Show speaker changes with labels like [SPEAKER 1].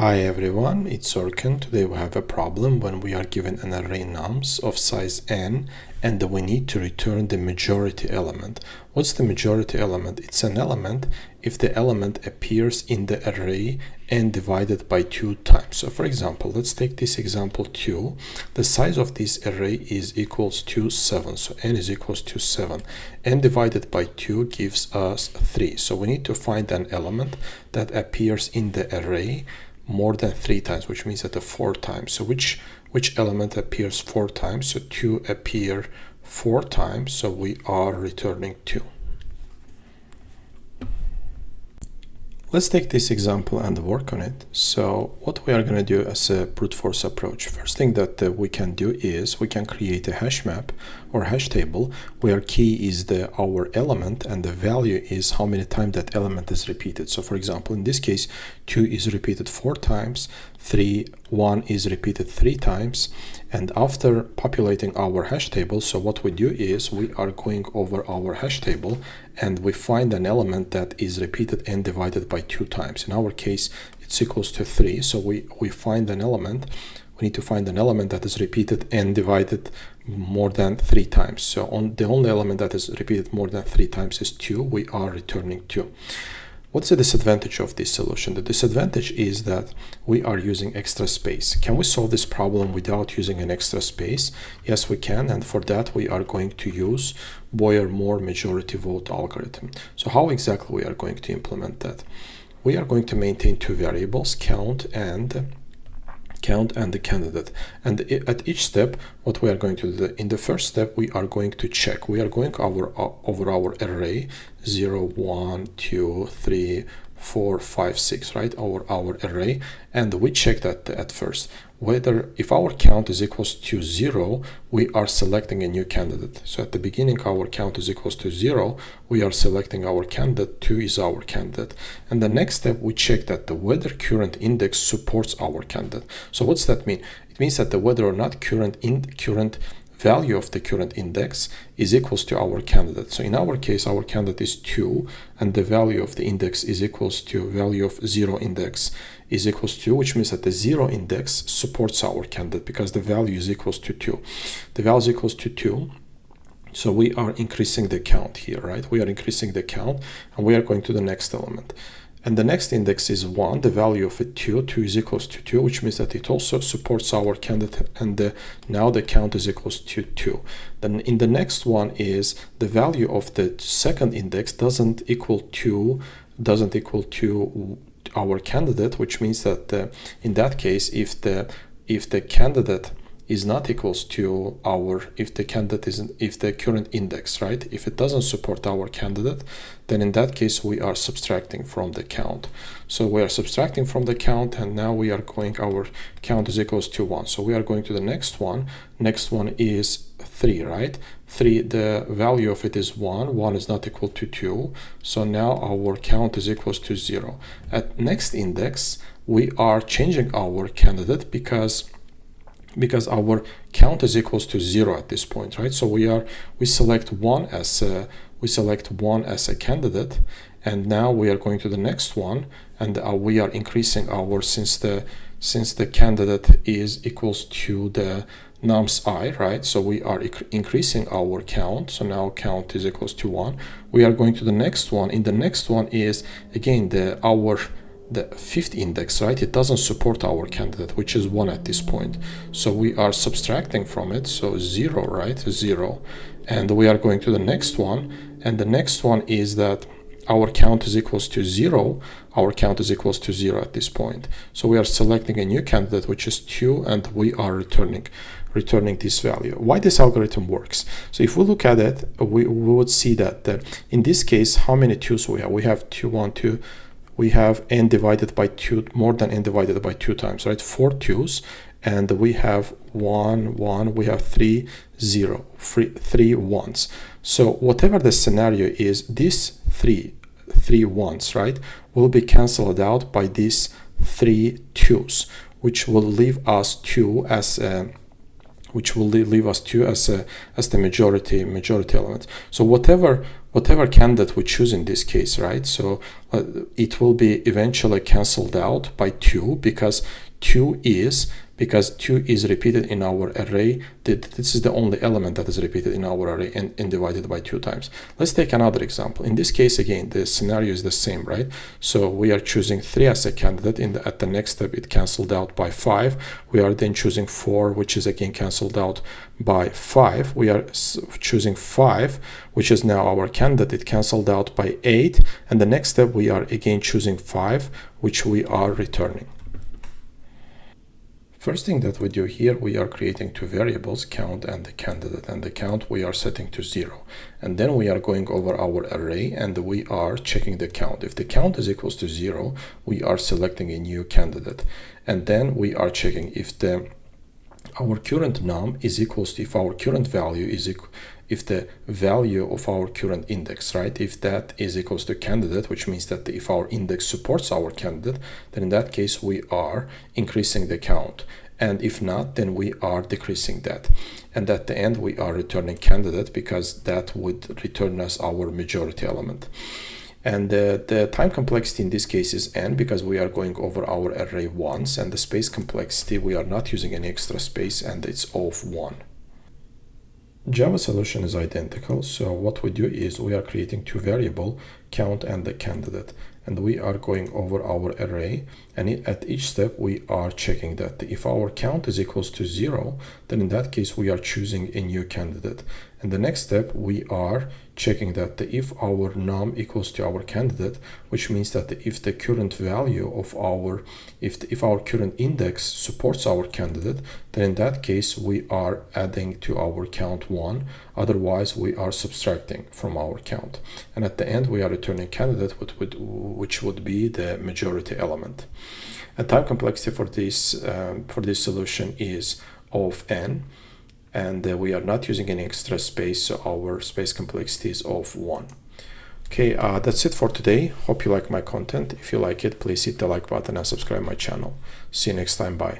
[SPEAKER 1] Hi everyone, it's Orkan. Today we have a problem when we are given an array nums of size n and we need to return the majority element. What's the majority element? It's an element if the element appears in the array n divided by 2 times. So for example, let's take this example 2. The size of this array is equals to 7. So n is equals to 7. n divided by 2 gives us 3. So we need to find an element that appears in the array more than 3 times, which means that 4 times. So which element appears 4 times? So 2 appear 4 times, so we are returning 2. Let's take this example and work on it. So what we are going to do as a brute force approach, first thing that we can do is we can create a hash map or hash table where key is our element and the value is how many times that element is repeated. So for example, in this case, 2 is repeated 4 times, 1 is repeated 3 times, and after populating our hash table, so what we do is we are going over our hash table and we find an element that is repeated n divided by 2 times. In our case, it's equals to 3. So we find an element. We need to find an element that is repeated n divided more than 3 times. So the only element that is repeated more than 3 times is 2. We are returning 2. What's the disadvantage of this solution? The disadvantage is that we are using extra space. Can we solve this problem without using an extra space? Yes, we can, and for that we are going to use Boyer-Moore majority vote algorithm. So how exactly we are going to implement that? We are going to maintain 2 variables, count and the candidate, and at each step what we are going to do, in the first step we are going to check, we are going over our array 0 1 2 3 4 5 6, right, our array, and we check that at first whether if our count is equals to 0, we are selecting a new candidate. So at the beginning our count is equals to 0, we are selecting our candidate, 2 is our candidate, and the next step we check that the whether current index supports our candidate. So what's that mean? It means that the whether or not current value of the current index is equals to our candidate. So in our case, our candidate is 2 and the value of the index is equals to value of 0 index is equals to, which means that the 0 index supports our candidate because the value is equals to 2. The value is equals to 2. So we are increasing the count here, right? We are increasing the count and we are going to the next element. And the next index is 1, the value of it 2 is equals to 2, which means that it also supports our candidate, and now the count is equals to 2. Then in the next one is the value of the second index doesn't equal to our candidate, which means that in that case, if the candidate is not equals to if the current index, right, if it doesn't support our candidate, then in that case we are subtracting from the count. So we are subtracting from the count, and now we are going, our count is equals to 1. So we are going to the next one. Next one is 3, right? 3, the value of it is 1 is not equal to 2, so now our count is equals to 0. At next index we are changing our candidate because our count is equals to 0 at this point, right? So we select 1 as a candidate, and now we are going to the next one, and we are increasing our, since the candidate is equals to the nums I, right? So we are increasing our count. So now count is equals to 1. We are going to the next one. In the next one is again the 5th index, right? It doesn't support our candidate, which is 1 at this point. So we are subtracting from it, so 0, right? 0. And we are going to the next one, and the next one is that our count is equals to 0. Our count is equals to 0 at this point. So we are selecting a new candidate, which is 2, and we are returning this value. Why this algorithm works? So if we look at it, we would see that in this case, how many 2s we have? We have 2, 1, 2. We have n divided by 2, more than n divided by 2 times, right? 4 2s, and we have 1, 1, we have 3, 0, 3 1s. So whatever the scenario is, these 3 1s, right, will be cancelled out by these 3 2s, which will leave us 2 as which will leave us 2 as the majority element. So whatever candidate we choose in this case, right? So it will be eventually canceled out by 2 because 2 is repeated in our array. This is the only element that is repeated in our array and divided by 2 times. Let's take another example. In this case, again, the scenario is the same, right? So we are choosing 3 as a candidate. At the next step, it canceled out by 5. We are then choosing 4, which is again canceled out by 5. We are choosing 5, which is now our candidate. It canceled out by 8. And the next step, we are again choosing 5, which we are returning. First thing that we do here, we are creating 2 variables, count and the candidate. And the count we are setting to 0. And then we are going over our array and we are checking the count. If the count is equals to 0, we are selecting a new candidate. And then we are checking if our current num is equals to, if our current value is equal, if the value of our current index, right, if that is equals to candidate, which means that if our index supports our candidate, then in that case we are increasing the count. And if not, then we are decreasing that. And at the end, we are returning candidate because that would return us our majority element. And the time complexity in this case is n because we are going over our array once, and the space complexity, we are not using any extra space, and it's of 1. Java solution is identical. So what we do is we are creating 2 variables, count and the candidate. And we are going over our array, and at each step we are checking that if our count is equals to 0, then in that case we are choosing a new candidate. And the next step we are checking that if our num equals to our candidate, which means that if the current value of our, if our current index supports our candidate, then in that case we are adding to our count 1, otherwise we are subtracting from our count. And at the end we are returning candidate, which would be the majority element. And time complexity for this solution is of n. And we are not using any extra space, so our space complexity is of 1. Okay, that's it for today. Hope you like my content. If you like it, please hit the like button and subscribe my channel. See you next time. Bye.